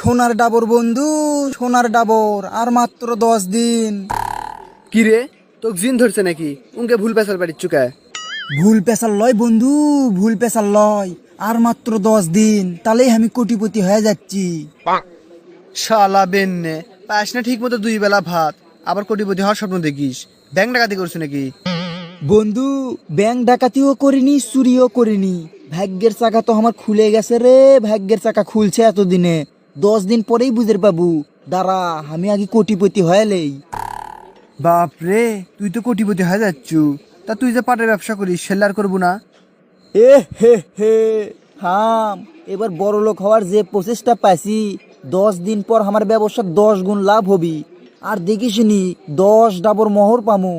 সোনার ডাবর বন্ধু, সোনার ডাবর, আর মাত্র 10 দিন। কি রে, তোকে জিন ধরছে নাকি? উনকে ভুল পেশাল বাড়ির চুকা। ভুল পেশাল লয় বন্ধু, ভুল পেশাল লয়। আর মাত্র 10 দিন, তাহলেই আমি কোটিপতি হয়ে যাচ্ছি। শালা বেন্নে পাস না ঠিক মতো 2 বেলা ভাত, আবার কোটিপতি হওয়ার স্বপ্ন দেখিস? ব্যাংক ডাকাতি করছো নাকি? বন্ধু, ব্যাংক ডাকাতিও করিনি, চুরিও করিনি। ভাগ্যের চাকা তো আমার খুলে গেছে রে, ভাগ্যের চাকা খুলছে এতদিনে। 10 দিন পরেই বুঝে পাবো। দাঁড়া, আমি আগে কোটিপতি হয়েলেই। বাপ রে, তুই তো কোটিপতি হয়ে যাচ্ছু। তা তুই যে পাটের ব্যবসা করিস সেল আর করবো না? এ হে হে, থাম। এবার বড় লোক হওয়ার যে প্রচেষ্টা পাইছি, 10 দিন পর আমার ব্যবসা 10 গুণ লাভ হবি। আর দেখিসনি 10 ডাবর মোহর পামু।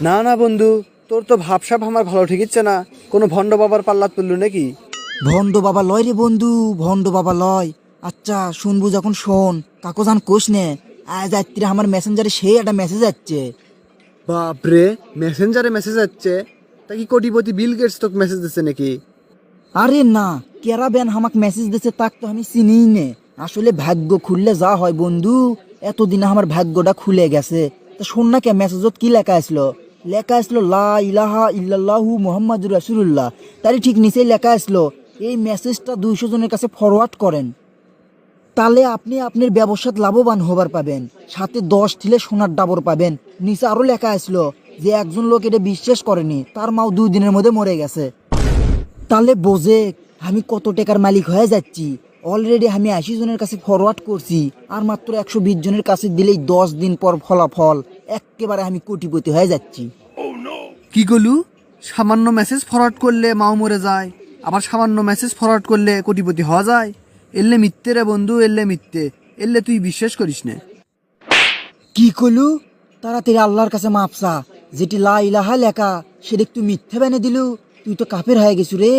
না না বন্ধু, তোর তো ভাবসাব আমার ভালো ঠিকইচ্ছে না। কোনো ভণ্ড বাবার পাল্লাত পড়লু নাকি? ভণ্ড বাবা লয় রে বন্ধু, ভণ্ড বাবা লয়। আচ্ছা শুনবু যখন শোন, কাকো জান কোষ নে। আজ রাত্রে আমার মেসেঞ্জারে সেই একটা মেসেজ যাচ্ছে। বাপ রে, মেসেঞ্জারে মেসেজ যাচ্ছে? তা কি কোটিপতি বিল গেটস তোকে মেসেজ দিচ্ছে নাকি? আরে না, কেরা বেন হামাক মেসেজ দিছে তাক তো আমি চিনিই নে। আসলে ভাগ্য খুললে যা হয় বন্ধু, এতদিনে আমার ভাগ্যটা খুলে গেছে। তা শোন না, কে মেসেজত কি লেখা আসলো? লেখা আসলো লা ইলাহা ইল্লাল্লাহু মুহাম্মাদুর রাসূলুল্লাহ। তারই ঠিক নিচেই লেখা আসলো, এই মেসেজটা 200 জনের কাছে ফরওয়ার্ড করেন। তাহলে আপনি আপনার ব্যবসাত লাভবান হবার পাবেন, সাথে 10 ঠিলে সোনার ডাবর পাবেন। নিচে আরো লেখা আসলো যে একজন লোক এটা বিশ্বাস করেনি, তার মাও 2 দিনের মধ্যে মরে গেছে। তাহলে বোঝে আমি কত টাকার মালিক হয়ে যাচ্ছি। অলরেডি আমি 80 জনের কাছে ফরওয়ার্ড করছি, আর মাত্র 120 জনের কাছে দিলেই 10 দিন পর ফলাফল একেবারে আমি কোটিপতি হয়ে যাচ্ছি। কি গলু? সামান্য মেসেজ ফরওয়ার্ড করলে মাও মরে যায়, আবার সামান্য মেসেজ ফরওয়ার্ড করলে কোটিপতি হওয়া যায়? এলে মিথ্যে রে বন্ধু, এলে মিথ্যে। এলে তুই বিশ্বাস করিস না। কি কলু? তাড়াতাড়ি আল্লাহর কাছে মাপসা, যেটি লা ইলাহা লেখা সেটা তুই মিথ্যে বানিয়ে দিলু। তুই তো কাফের হয়ে গেছু রে,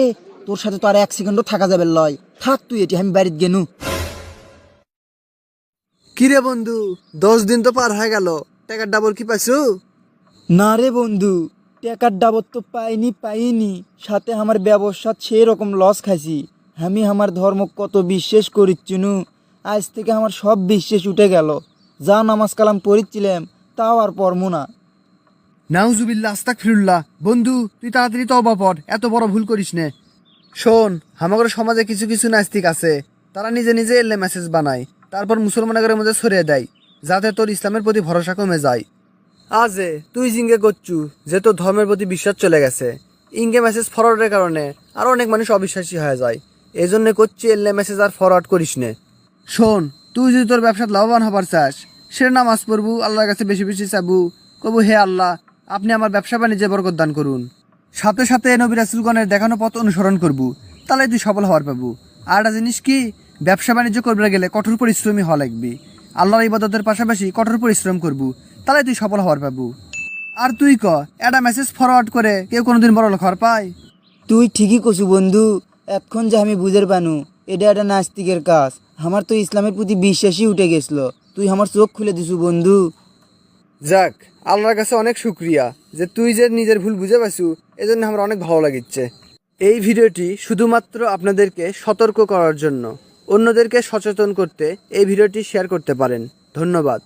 তোর সাথে তো আর 1 সেকেন্ডও থাকা যাবে লয়। থাক তুই, এটি আমি বাড়িতে গেনু। কি রে বন্ধু, 10 দিন তো পার হয়ে গেল, টাকার ডাবল কি পাইছু? না রে বন্ধু, টাকার ডাবর তো পাইনি, সাথে আমার ব্যবসা সেই রকম লস খাইছি। আমি আমার ধর্ম কত বিশ্বাস করিচ্ছিনু, আজ থেকে আমার সব বিশ্বাস উঠে গেল। যা নামাজ কালাম পড়িচ্ছিলাম তাও আর পড়মু না। নাউজুবিল্লাহ, আস্তাগফিরুল্লাহ। বন্ধু তুই তাড়াতাড়ি তওবা পড়, এত বড় ভুল করিস নে। শোন, আমাদের সমাজে কিছু কিছু নাস্তিক আছে, তারা নিজে নিজে এলে মেসেজ বানায়, তারপর মুসলমানদের মধ্যে ছড়িয়ে দেয়, যাতে তোর ইসলামের প্রতি ভরসা কমে যায়। আজে তুই জিঙ্গে করছু যে তোর ধর্মের প্রতি বিশ্বাস চলে গেছে, ইঙ্গে মেসেজ ফরওয়ার্ডের কারণে আরো অনেক মানুষ অবিশ্বাসী হয়ে যায়। এই জন্য করছি এলে মেসেজ আর ফরওয়ার্ড করিস নে। শোন, তুই যদি তোর ব্যবসায় লাভবান হবার চাস, সে নামাজ পড়বু, আল্লাহর কাছে বেশি বেশি চাবু, কবু হে আল্লাহ, আপনি আমার ব্যবসা বাণিজ্যে বরকত দান করুন। সাথে সাথে নবী রাসূলগণের দেখানো পথ অনুসরণ করবু, তাহলে তুই সফল হওয়ার পাবু। আর একটা জিনিস কি, ব্যবসা বাণিজ্য করবে গেলে কঠোর পরিশ্রমী হওয়া লাগবে। আল্লাহর ইবাদতের পাশাপাশি কঠোর পরিশ্রম করবু, তাহলে তুই সফল হওয়ার পাবু। আর তুই একটা মেসেজ ফরওয়ার্ড করে কেউ কোনোদিন বড় লোক হওয়ার পায়? তুই ঠিকই কছু বন্ধু, এতক্ষণ যে আমি বুঝের পানু এটা একটা নাস্তিকের কাজ। আমার তো ইসলামের প্রতি বিশ্বাসই উঠে গেছিল, তুই আমার চোখ খুলে দিছু বন্ধু। যাক, আল্লাহর কাছে অনেক শুক্রিয়া যে তুই যে নিজের ভুল বুঝে পাইছু, এজন্য আমার অনেক ভালো লাগিচ্ছে। এই ভিডিওটি শুধুমাত্র আপনাদেরকে সতর্ক করার জন্য, অন্যদেরকে সচেতন করতে এই ভিডিওটি শেয়ার করতে পারেন। ধন্যবাদ।